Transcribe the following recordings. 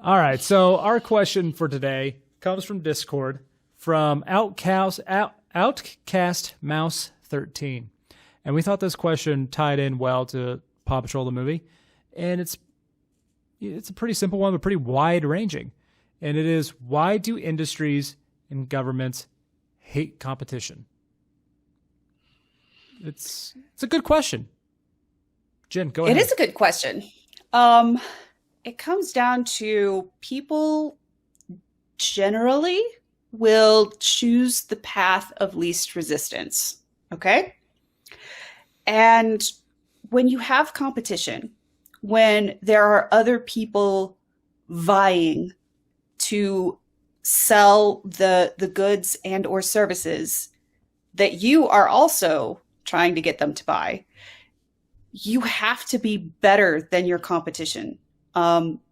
All right. So our question for today comes from Discord from Outcast Mouse 13. And we thought this question tied in well to Paw Patrol the movie. And it's a pretty simple one, but pretty wide ranging. And it is, why do industries and governments hate competition? It's a good question. Jen, go ahead. It is a good question. It comes down to people generally will choose the path of least resistance. Okay. And when you have competition, when there are other people vying to sell the goods and or services that you are also trying to get them to buy, you have to be better than your competition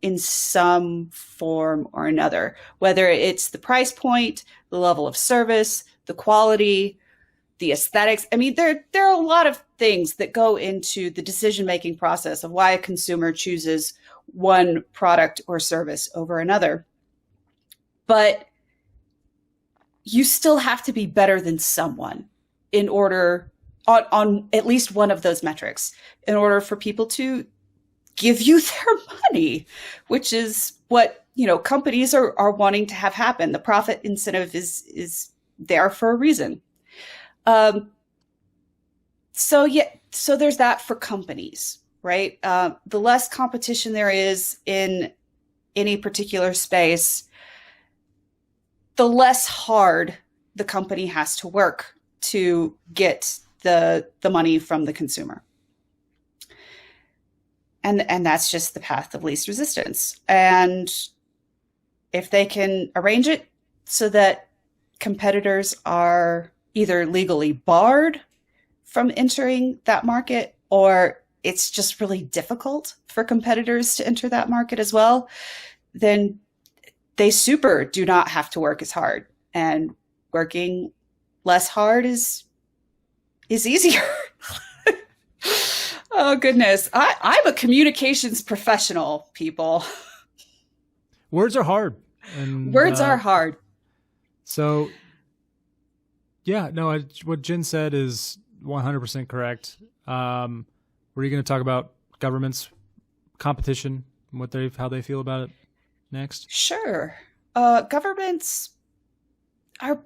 in some form or another, whether it's the price point, the level of service, the quality, the aesthetics. I mean, there are a lot of things that go into the decision-making process of why a consumer chooses one product or service over another. But you still have to be better than someone in order on at least one of those metrics in order for people to give you their money, which is what, companies are wanting to have happen. The profit incentive is there for a reason. So there's that for companies, right? The less competition there is in any particular space, the less hard the company has to work to get the money from the consumer. And that's just the path of least resistance. And if they can arrange it so that competitors are either legally barred from entering that market, or it's just really difficult for competitors to enter that market as well, then they super do not have to work as hard. And working less hard is easier. Oh, goodness. I'm a communications professional, people. Words are hard. Words are hard. So, yeah, no, what Jen said is 100% correct. Were you going to talk about governments, competition, how they feel about it next? Sure. Governments are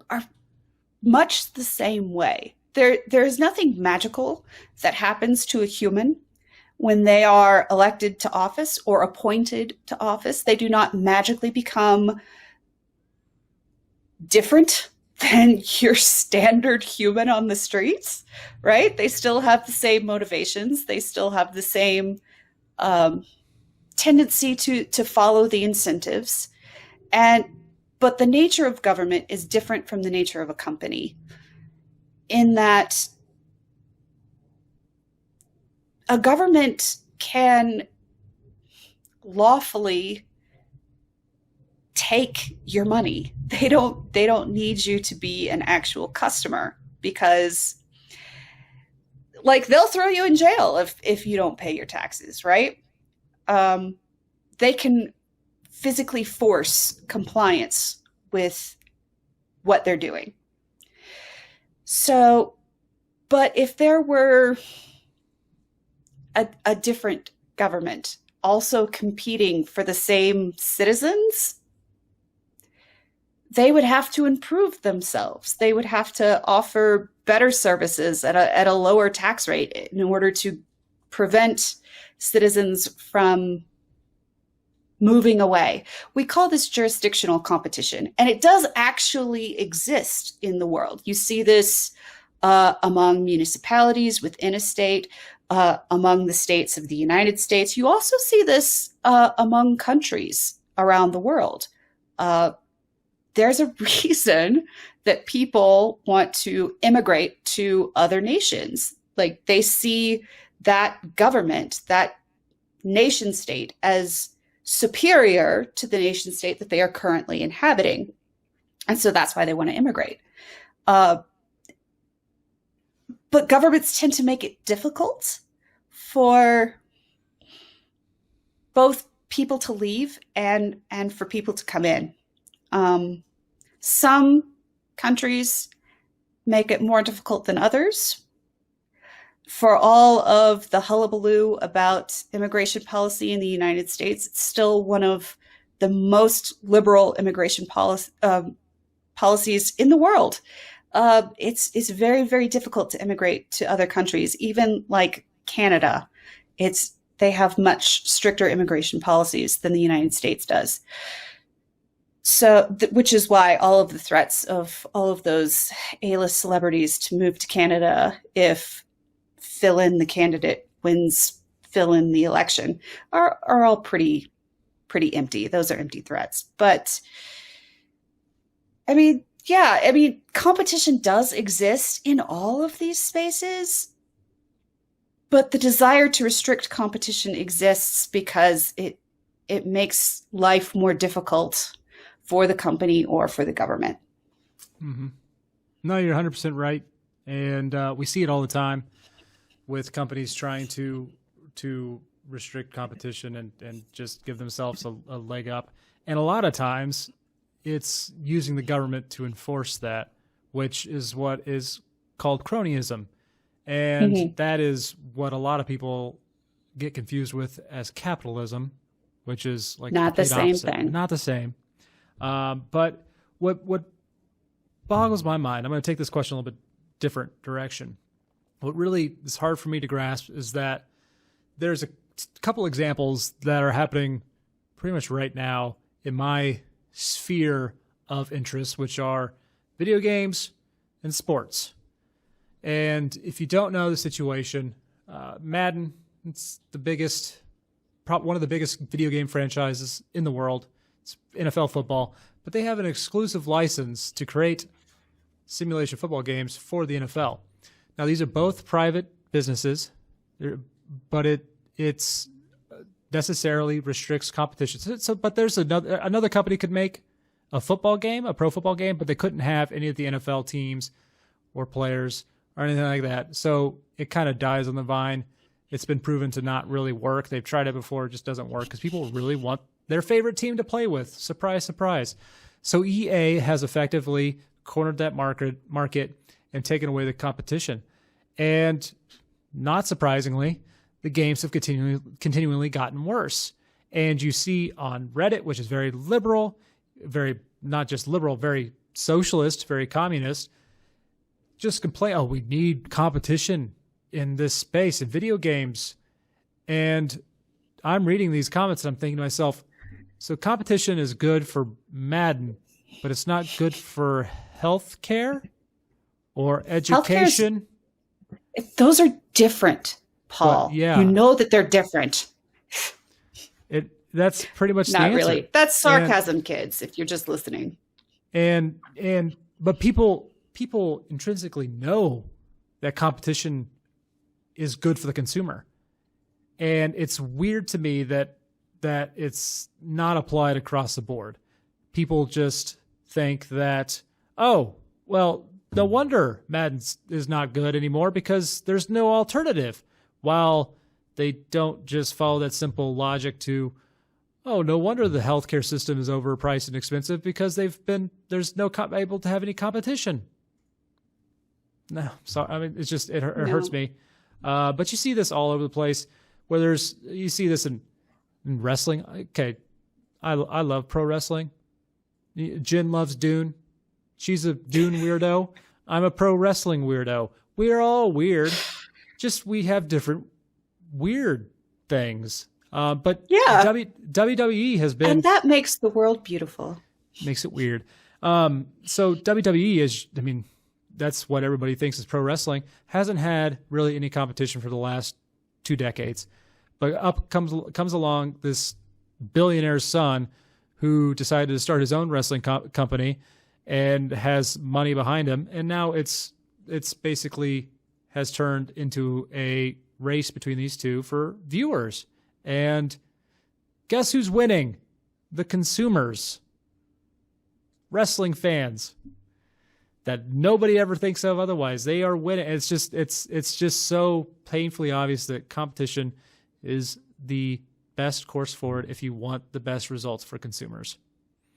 much the same way. There's nothing magical that happens to a human when they are elected to office or appointed to office. They do not magically become different than your standard human on the streets, right? They still have the same motivations. They still have the same tendency to follow the incentives. But the nature of government is different from the nature of a company, in that a government can lawfully take your money. They don't need you to be an actual customer, because they'll throw you in jail if you don't pay your taxes, right? They can physically force compliance with what they're doing. So, but if there were a different government also competing for the same citizens, they would have to improve themselves. They would have to offer better services at a lower tax rate in order to prevent citizens from moving away. We call this jurisdictional competition, and it does actually exist in the world. You see this among municipalities within a state, among the states of the United States. You also see this among countries around the world. There's a reason that people want to immigrate to other nations. They see that government, that nation state, as superior to the nation state that they are currently inhabiting. And so that's why they want to immigrate. But governments tend to make it difficult for both people to leave and for people to come in. Some countries make it more difficult than others. For all of the hullabaloo about immigration policy in the United States, it's still one of the most liberal immigration policies in the world. It's very, very difficult to immigrate to other countries, even like Canada. They have much stricter immigration policies than the United States does. So, which is why all of the threats of all of those A-list celebrities to move to Canada if fill in the candidate wins fill in the election are all pretty empty. Those are empty threats. But I mean, competition does exist in all of these spaces, but the desire to restrict competition exists because it makes life more difficult for the company or for the government. Mm-hmm. No, you're 100% right. And we see it all the time with companies trying to restrict competition and just give themselves a leg up. And a lot of times it's using the government to enforce that, which is what is called cronyism. And that is what a lot of people get confused with as capitalism, which is like not the same opposite. thing. Not the same. But what boggles my mind, I'm going to take this question a little bit different direction. What really is hard for me to grasp is that there's a couple examples that are happening pretty much right now in my sphere of interest, which are video games and sports. And if you don't know the situation, Madden, it's one of the biggest video game franchises in the world. It's NFL football, but they have an exclusive license to create simulation football games for the NFL. Now, these are both private businesses, but it's necessarily restricts competition. But there's another company could make a football game, a pro football game, but they couldn't have any of the NFL teams or players or anything like that. So it kind of dies on the vine. It's been proven to not really work. They've tried it before. It just doesn't work because people really want their favorite team to play with. Surprise, surprise. So EA has effectively cornered that market and taken away the competition. And not surprisingly, the games have continually gotten worse. And you see on Reddit, which is very liberal, very not just liberal, very socialist, very communist, just complain, we need competition in this space in video games. And I'm reading these comments and I'm thinking to myself, so competition is good for Madden, but it's not good for healthcare or education. Those are different, Paul. But, yeah. You know that they're different. That's pretty much the answer. Not really. That's sarcasm, kids, if you're just listening. But people intrinsically know that competition is good for the consumer. And it's weird to me that it's not applied across the board. People just think that, no wonder Madden is not good anymore because there's no alternative. While they don't just follow that simple logic to, no wonder the healthcare system is overpriced and expensive because there's no able to have any competition. No, sorry. I mean, it hurts me. But you see this all over the place where you see this in wrestling. Okay. I love pro wrestling. Jen loves Dune. She's a Dune weirdo. I'm a pro wrestling weirdo. We're all weird. Just we have different weird things. But yeah, WWE has been, and that makes the world beautiful. Makes it weird. So WWE that's what everybody thinks is pro wrestling. Hasn't had really any competition for the last 2 decades. But up comes along this billionaire's son who decided to start his own wrestling company and has money behind him. And now it's basically has turned into a race between these two for viewers. And guess who's winning? The consumers. Wrestling fans that nobody ever thinks of otherwise. They are winning. It's just so painfully obvious that competition is the best course forward if you want the best results for consumers.